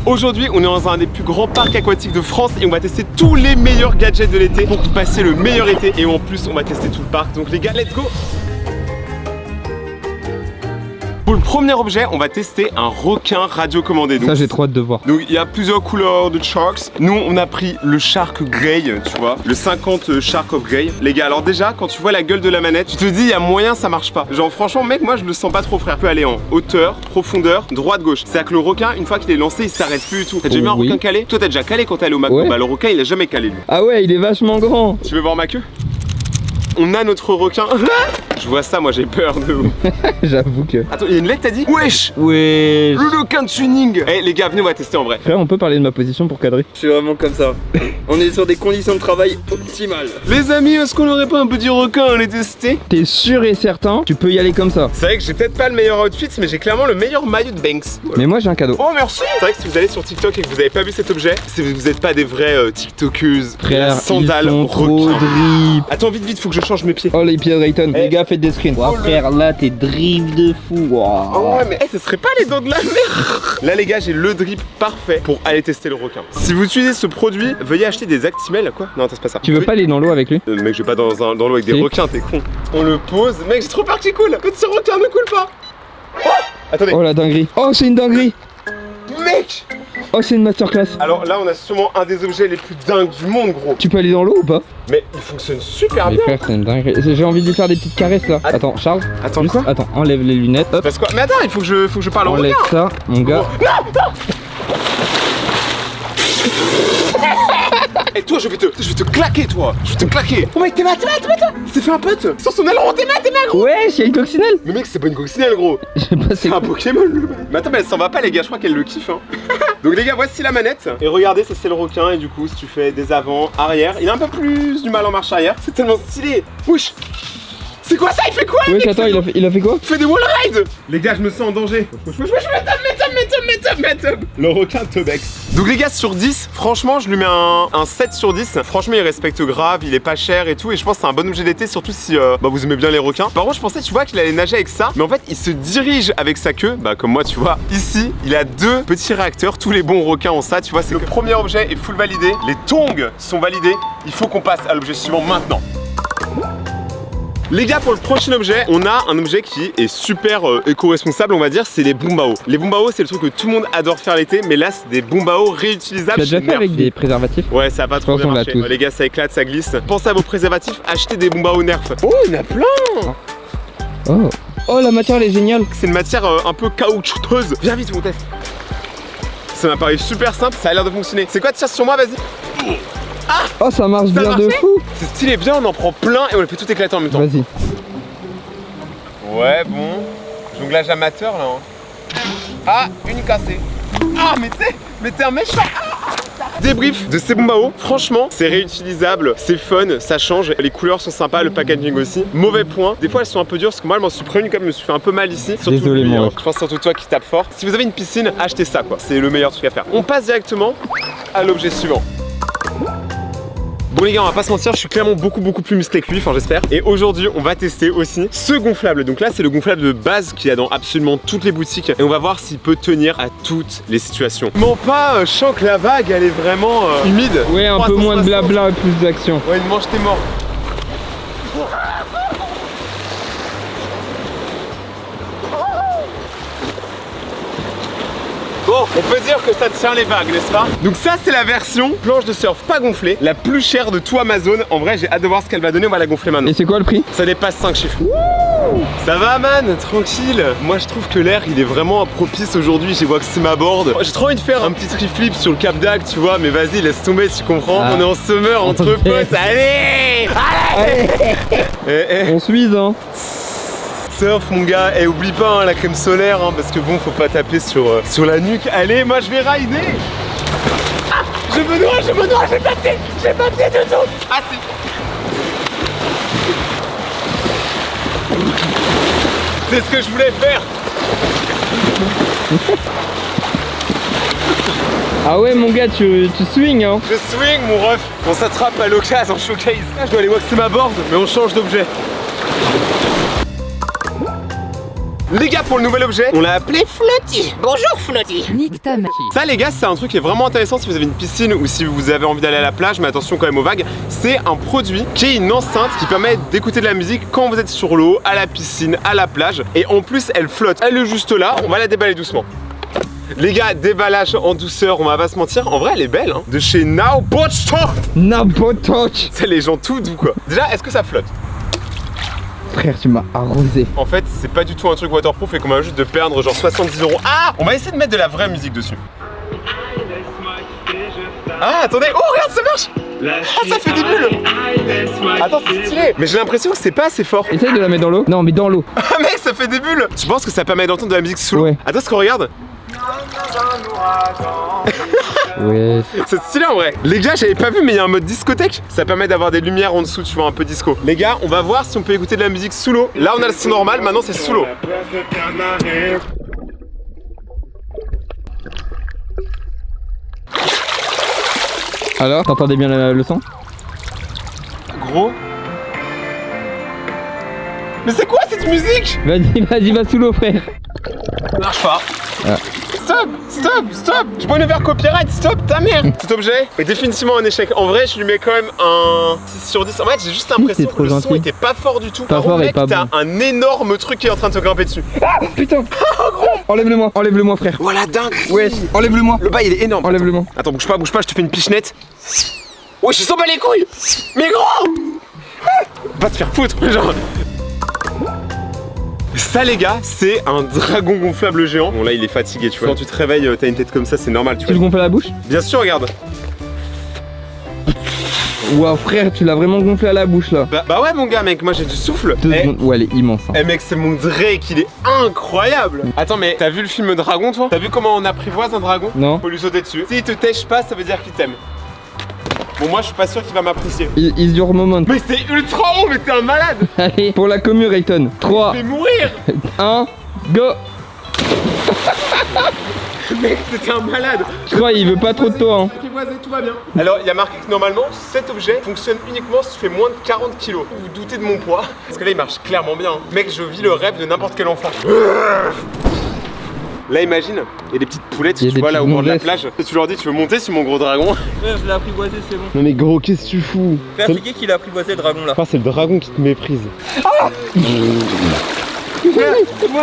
Aujourd'hui, on est dans un des plus grands parcs aquatiques de France et on va tester tous les meilleurs gadgets de l'été pour passer le meilleur été. Et en plus, on va tester tout le parc. Donc les gars, let's go! Pour le premier objet, on va tester un requin radiocommandé. Donc, ça, j'ai trop hâte de voir. Donc il y a plusieurs couleurs de sharks. Nous, on a pris le Shark Grey, tu vois, le 50 Shark of Grey. Les gars, alors déjà, quand tu vois la gueule de la manette, tu te dis, il y a moyen, ça marche pas. Genre franchement, mec, moi, je le sens pas trop, frère. Tu peux aller en hauteur, profondeur, droite, gauche. C'est-à-dire que le requin, une fois qu'il est lancé, il s'arrête plus du tout. T'as déjà vu un requin calé? Toi, t'as déjà calé quand t'es allé au McDo? Ouais. Bah le requin, il a jamais calé, lui. Ah ouais, il est vachement grand. Tu veux voir ma queue? On a notre requin. Je vois ça, moi j'ai peur de vous. J'avoue que... Attends, il y a une lettre, t'as dit? Wesh! Ouais. Le requin de tuning. Eh les gars, venez, on va tester en vrai. Frère, on peut parler de ma position pour cadrer? Je suis vraiment comme ça. On est sur des conditions de travail optimales. Les amis, est-ce qu'on aurait pas un petit requin à les tester? T'es sûr et certain, tu peux y aller comme ça. C'est vrai que j'ai peut-être pas le meilleur outfit, mais j'ai clairement le meilleur maillot de Banks. Mais moi j'ai un cadeau. Oh merci! C'est vrai que si vous allez sur TikTok et que vous avez pas vu cet objet, c'est que vous êtes pas des vrais TikTokeuses. Frère, sandales ils sont trop requins. drip. Attends, vite, vite, faut que je change mes pieds. Oh les pieds de Rayton. Eh. Les gars, faites des screens. Wow, frère, là t'es drip de fou. Wow. Oh ouais, mais ce serait pas les dents de la mer. Là les gars, j'ai le drip parfait pour aller tester le requin. Si vous utilisez ce produit, veuillez acheter des Actimel. Quoi? Non, attends, c'est pas ça. Tu veux pas aller dans l'eau avec lui? Mec, je vais pas dans l'eau avec des Si. requins, t'es con. On le pose. Mec, j'ai trop peur qu'il coule. Quand ce requin ne coule pas. Oh, attendez. Oh la dinguerie. Oh c'est une dinguerie. Mec! Oh c'est une masterclass. Alors là, on a sûrement un des objets les plus dingues du monde, gros. Tu peux aller dans l'eau ou pas? Mais il fonctionne super Mais bien. frère, c'est une dinguerie. J'ai envie de lui faire des petites caresses là. Attends, Charles. Attends, Juste, quoi? Attends, enlève les lunettes. Hop. Parce que mais attends, il faut que je parle au Enlève requin. ça, mon gars. Et toi, je vais te claquer, toi. Je vais te claquer. Oh mec, t'es là. C'est fait un pote. Sur son aileron, t'es là, gros. Ouais, il y a une coccinelle. Mais mec, c'est pas une coccinelle, gros. Je sais pas c'est C'est un Pokémon, le mec. Mais attends, mais elle s'en va pas, les gars. Je crois qu'elle le kiffe, hein. Donc les gars, voici la manette. Et regardez, ça c'est le requin. Et du coup, si tu fais des avant, arrière, il a un peu plus du mal en marche arrière. C'est tellement stylé. Wesh. C'est quoi ça? Il fait quoi? Wesh, attends, il a fait quoi? Il fait des wall rides. Les gars, je me sens en danger. Wesh, le requin Tobex. Donc les gars, sur 10, franchement, je lui mets un 7 sur 10. Franchement, il respecte grave, il est pas cher et tout. Et je pense que c'est un bon objet d'été, surtout si vous aimez bien les requins. Par contre, je pensais, tu vois, qu'il allait nager avec ça. Mais en fait, il se dirige avec sa queue. Bah, comme moi, tu vois. Ici, il a deux petits réacteurs. Tous les bons requins ont ça, tu vois. C'est le premier objet est full validé. Les tongs sont validés. Il faut qu'on passe à l'objet suivant maintenant. Les gars, pour le prochain objet, on a un objet qui est super éco-responsable, on va dire, c'est les boombao. Les boombao, c'est le truc que tout le monde adore faire l'été, mais là, c'est des boombao réutilisables. Tu l'as déjà fait avec des préservatifs? Ouais, ça a pas trop pense bien qu'on l'a marché. tous. Les gars, ça éclate, ça glisse. Pensez à vos préservatifs, achetez des boombao Nerf. Oh, il y en a plein. Oh. Oh, la matière elle est géniale. C'est une matière un peu caoutchouteuse. Viens vite, mon test. Ça m'a paru super simple, ça a l'air de fonctionner. C'est quoi, tire sur moi, vas-y. Oh, ça marche Ça bien marche de fou. C'est stylé, viens, on en prend plein et on le fait tout éclater en même temps. Vas-y. Ouais, bon. Jonglage amateur là. Hein. Ah, une cassée. Ah, mais t'es un méchant. Débrief de ces boombao, franchement, c'est réutilisable, c'est fun, ça change, les couleurs sont sympas, le packaging aussi. Mauvais point, des fois elles sont un peu dures parce que moi je m'en suis prévenu quand même, je me suis fait un peu mal ici. Surtout Désolé, lui, moi. Je pense surtout toi qui tape fort. Si vous avez une piscine, achetez ça quoi, c'est le meilleur truc à faire. On passe directement à l'objet suivant. Bon les gars, on va pas se mentir, je suis clairement beaucoup plus musclé que lui, enfin j'espère. Et aujourd'hui, on va tester aussi ce gonflable. Donc là, c'est le gonflable de base qu'il y a dans absolument toutes les boutiques. Et on va voir s'il peut tenir à toutes les situations. Mens pas, je sens que la vague, elle est vraiment humide. Ouais, un peu moins de 360. blabla et plus d'action. Ouais, une manche, t'es mort. Bon, on peut dire que ça tient les vagues, n'est-ce pas? Donc ça, c'est la version planche de surf pas gonflée, la plus chère de tout Amazon. En vrai, j'ai hâte de voir ce qu'elle va donner, on va la gonfler maintenant. Et c'est quoi le prix? Ça dépasse 5 chiffres. Ça va man, tranquille. Moi je trouve que l'air il est vraiment propice aujourd'hui, je vois que c'est ma board. J'ai trop envie de faire un petit tree flip sur le Cap d'Agde, tu vois, mais vas-y laisse tomber, tu comprends. On est en summer entre potes, allez. On suise hein. Surf mon gars, et oublie pas hein, la crème solaire hein, parce que bon faut pas taper sur la nuque. Allez, moi je vais rider. Ah, je me noie, j'ai pas pied du tout. Ah c'est... C'est ce que je voulais faire. Ah ouais mon gars, tu swings hein. Je swing mon ref. On s'attrape à l'occasion en showcase. Là, je dois aller waxer ma board, mais on change d'objet. Les gars, pour le nouvel objet, on l'a appelé Flotty. Bonjour Flotty. Nique ta mère. Ça les gars, c'est un truc qui est vraiment intéressant si vous avez une piscine ou si vous avez envie d'aller à la plage, mais attention quand même aux vagues. C'est un produit qui est une enceinte qui permet d'écouter de la musique quand vous êtes sur l'eau, à la piscine, à la plage. Et en plus, elle flotte. Elle est juste là, on va la déballer doucement. Les gars, déballage en douceur, on va pas se mentir. En vrai, elle est belle, hein. De chez Nabotoch. Nabotoch. C'est les gens tout doux quoi. Déjà, est-ce que ça flotte? Frère, tu m'as arrosé. En fait, c'est pas du tout un truc waterproof et qu'on va juste de perdre genre 70 €. Ah, on va essayer de mettre de la vraie musique dessus. Ah, attendez, oh regarde, ça marche. Ah, ça fait des bulles. Attends, c'est stylé. Mais j'ai l'impression que c'est pas assez fort. Essaye de la mettre dans l'eau. Non, mais dans l'eau. Ah mec, ça fait des bulles. Tu penses que ça permet d'entendre de la musique sous l'eau? Ouais. Attends, ce qu'on regarde. Ouais. C'est stylé en vrai. Les gars, j'avais pas vu, mais il y a un mode discothèque. Ça permet d'avoir des lumières en dessous, tu vois, un peu disco. Les gars, on va voir si on peut écouter de la musique sous l'eau. Là, on a le son normal, maintenant c'est sous l'eau. Alors, t'entendais bien le son? Gros. Mais c'est quoi cette musique? Vas-y, va sous l'eau, frère. Ça marche pas. Ah. Stop. Je prends une vers copyright, stop ta mère. Cet objet est définitivement un échec. En vrai, je lui mets quand même un 6 sur 10. En fait, j'ai juste l'impression que le son était pas fort du tout. Pas Par fort contre, et mec, pas t'as bon. un énorme truc qui est en train de te grimper dessus. Ah, putain. Enlève-le-moi, frère. Voilà, dingue. Ouais, enlève-le-moi. Le bas, il est énorme. Enlève-le-moi. Attends, bouge pas, je te fais une pichenette. Ouais, je s'en bats les couilles. Mais gros. Va te faire foutre, genre. Ça les gars, c'est un dragon gonflable géant. Bon là il est fatigué tu vois. Quand tu te réveilles, t'as une tête comme ça, c'est normal tu Tu le vois. gonfles à la bouche? Bien sûr, regarde. Waouh, frère, tu l'as vraiment gonflé à la bouche là. Bah ouais mon gars mec, moi j'ai du souffle. 2 secondes. Ouais, elle est immense. Hein. Eh mec, c'est mon Drake, il est incroyable. Attends mais t'as vu le film Dragon toi? T'as vu comment on apprivoise un dragon? Non. Faut lui sauter dessus. S'il te tèche pas, ça veut dire qu'il t'aime. Bon moi je suis pas sûr qu'il va m'apprécier. Is your moment. Mais c'est ultra haut, mais t'es un malade. Allez, pour la commu, Rayton. 3, Je vais mourir. 1, go. Mec, c'était un malade. Je crois il veut pas trop de toi. Hein. Apprivoisé, tout va bien. Alors il y a marqué que normalement cet objet fonctionne uniquement si tu fais moins de 40 kilos. Vous doutez de mon poids? Parce que là il marche clairement bien. Mec, je vis le rêve de n'importe quel enfant. Là imagine, il y a des petites poulettes, Il y a tu des vois là au petites bord de la blondesses. plage. Et tu leur dis tu veux monter sur mon gros dragon? Frère, je l'ai apprivoisé, c'est bon. Non mais gros, qu'est-ce que tu fous? Frère, c'est qui l'a apprivoisé le dragon là? C'est le dragon qui te méprise.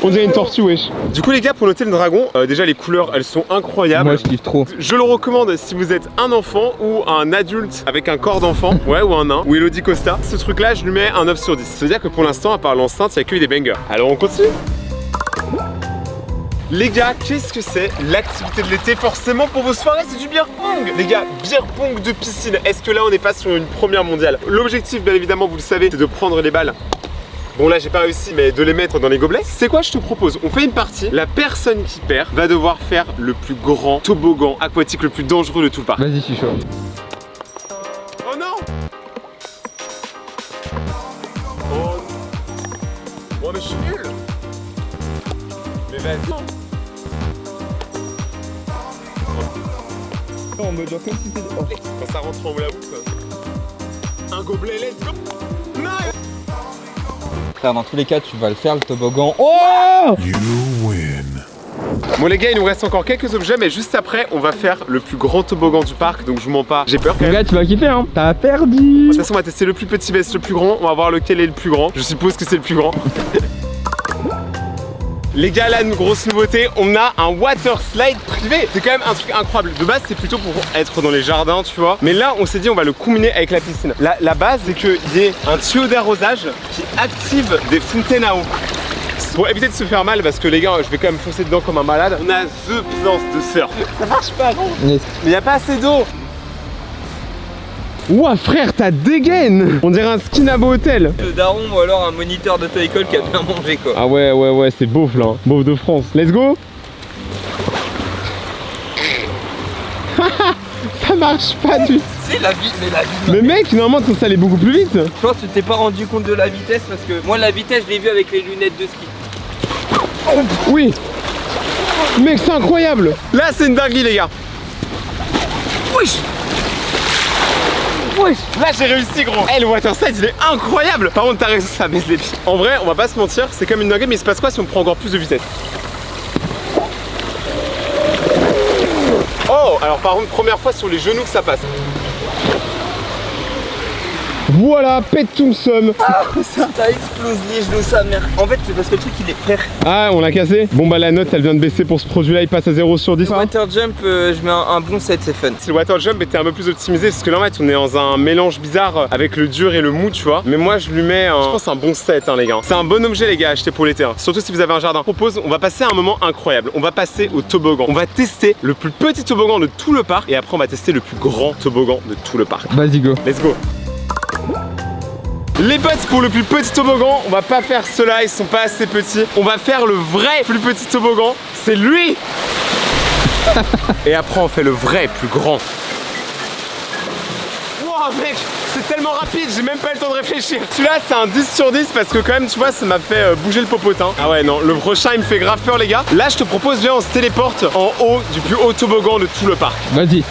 On dirait une tortue wesh. Du coup les gars, pour noter le dragon, déjà les couleurs elles sont incroyables. Moi je kiffe trop. Je le recommande si vous êtes un enfant ou un adulte avec un corps d'enfant, ouais, ou un nain, ou Elodie Costa. Ce truc là je lui mets un 9 sur 10. Ça veut dire que pour l'instant à part l'enceinte, il n'y a que des bangers. Alors on continue. Les gars, qu'est-ce que c'est l'activité de l'été? Forcément pour vos soirées, c'est du beer pong. Les gars, beer pong de piscine. Est-ce que là on n'est pas sur une première mondiale? L'objectif bien évidemment, vous le savez, c'est de prendre les balles. Bon là j'ai pas réussi mais de les mettre dans les gobelets. C'est quoi je te propose? On fait une partie. La personne qui perd va devoir faire le plus grand toboggan aquatique, le plus dangereux de tout le parc. Vas-y, je suis chaud. Oh non! Oh mais je suis nul! Mais vas-y! On me genre comme si c'était. Oh. Quand ça rentre en haut la boucle. Un gobelet, let's go! Non! Frère, dans tous les cas, tu vas le faire le toboggan. Oh! Bon les gars, il nous reste encore quelques objets, mais juste après, on va faire le plus grand toboggan du parc, donc je vous mens pas. J'ai peur quand Mon même. gars, tu vas kiffer, hein. T'as perdu. De toute façon, on va tester le plus petit vs le plus grand. On va voir lequel est le plus grand. Je suppose que c'est le plus grand. Les gars, là, une grosse nouveauté, on a un water slide privé. C'est quand même un truc incroyable. De base, c'est plutôt pour être dans les jardins, tu vois. Mais là, on s'est dit, on va le combiner avec la piscine. La base, c'est qu'il y ait un tuyau d'arrosage qui active des fontaines à eau. Pour éviter de se faire mal, parce que les gars, je vais quand même foncer dedans comme un malade. On a The Plans de surf. Ça marche pas, non? Yes. Mais y a pas assez d'eau. Ouah frère, t'as dégaine. On dirait un skinabo hôtel. Le daron ou alors un moniteur d'auto-école qui a bien mangé quoi. Ah ouais, c'est beauf là, beauf de France. Let's go. Ça marche pas du tout. C'est la vie, mais la vie. Mais mec, normalement ça allait beaucoup plus vite. Je pense que tu t'es pas rendu compte de la vitesse parce que moi la vitesse je l'ai vu avec les lunettes de ski. Oui. Mec, c'est incroyable. Là, c'est une dinguerie les gars. Wesh. Wesh. Là j'ai réussi gros. Le waterside il est incroyable. Par contre t'as raison, ça baisse les pieds. En vrai on va pas se mentir, c'est comme une dinguerie, mais il se passe quoi si on prend encore plus de vitesse? Oh, alors par contre première fois sur les genoux que ça passe. Voilà, Petum Sum. Ça explose les genoux, sa mère. En fait, c'est parce que le truc il est frère. Ah, on l'a cassé. Bon bah la note elle vient de baisser pour ce produit-là, il passe à 0 sur 10. Le water jump, je mets un bon 7, c'est fun. Si le water jump était un peu plus optimisé, parce que là en fait on est dans un mélange bizarre avec le dur et le mou, tu vois. Mais moi je lui mets je pense un bon 7 hein, les gars. C'est un bon objet les gars à acheter pour l'été, hein. Surtout si vous avez un jardin. Je propose, on va passer un moment incroyable. On va passer au toboggan. On va tester le plus petit toboggan de tout le parc et après on va tester le plus grand toboggan de tout le parc. Vas-y, go. Let's go. Les potes, pour le plus petit toboggan, on va pas faire ceux-là, ils sont pas assez petits. On va faire le vrai plus petit toboggan, c'est lui. Et après on fait le vrai plus grand. Wow mec, c'est tellement rapide, j'ai même pas eu le temps de réfléchir. Celui-là c'est un 10 sur 10 parce que quand même tu vois ça m'a fait bouger le popotin. Ah ouais non, le prochain il me fait grave peur les gars. Là je te propose, viens on se téléporte en haut du plus haut toboggan de tout le parc. Vas-y.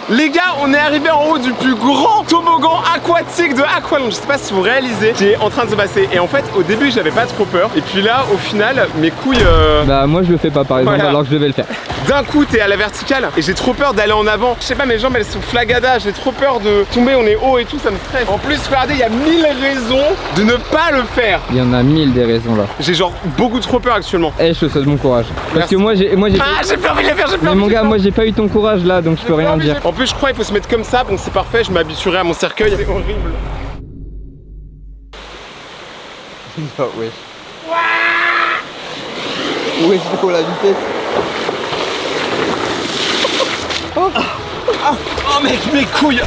Les gars, on est arrivé en haut du plus grand toboggan aquatique de Aqualung. Je sais pas si vous réalisez, qui est en train de se passer. Et en fait, au début, j'avais pas trop peur. Et puis là, au final, mes couilles. Bah, moi je le fais pas par exemple, Voilà. alors que je devais le faire. D'un coup, t'es à la verticale. Et j'ai trop peur d'aller en avant. Je sais pas, mes jambes elles sont flagada. J'ai trop peur de tomber. On est haut et tout, ça me stresse. En plus, regardez, il y a 1000 raisons de ne pas le faire. Il y en a 1000 des raisons là. J'ai genre beaucoup trop peur actuellement. Eh, je te souhaite bon courage. Parce Merci. que moi j'ai. Ah, j'ai pas envie de le faire, j'ai pas Mais envie mon de le gars, faire. moi j'ai pas eu ton courage là, donc je peux rien dire. En plus, je crois qu'il faut se mettre comme ça. Bon, c'est parfait. Je m'habituerai à mon cercueil. C'est horrible. Oh, wesh. Wesh, oh la vitesse. Oh mec, mes couilles.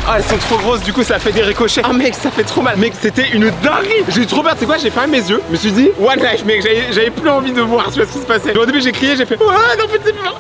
Ah, elles sont trop grosses, du coup ça fait des ricochets. Ah mec, ça fait trop mal. Mec, c'était une dinguerie. J'ai eu trop peur, c'est quoi? J'ai fermé mes yeux. Je me suis dit, one life, mec, j'avais plus envie de voir tu vois, ce qui se passait. Au début, j'ai crié, j'ai fait, ouais, non,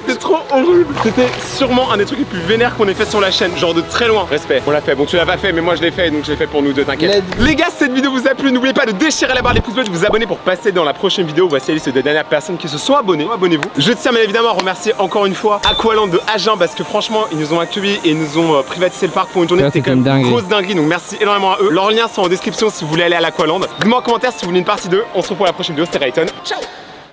c'est trop horrible. C'était sûrement un des trucs les plus vénères qu'on ait fait sur la chaîne, genre de très loin. Respect, on l'a fait. Bon, tu l'as pas fait, mais moi je l'ai fait, donc je l'ai fait pour nous deux, t'inquiète. Les gars, si cette vidéo vous a plu, n'oubliez pas de déchirer la barre des pouces bleus, de vous abonner pour passer dans la prochaine vidéo. Voici la liste des dernières personnes qui se sont abonnées. Abonnez-vous. Je tiens bien évidemment à remercier encore une fois Aqualand de Agen parce que franchement, ils nous ont accueillis et ils nous ont privatisé le parc pour une journée. C'était quand même grosse dinguerie, donc merci énormément à eux. Leurs liens sont en description si vous voulez aller à l'Aqualand. Dites-moi en commentaire si vous voulez une partie 2. On se retrouve pour la prochaine vidéo, c'était Rayton. Ciao.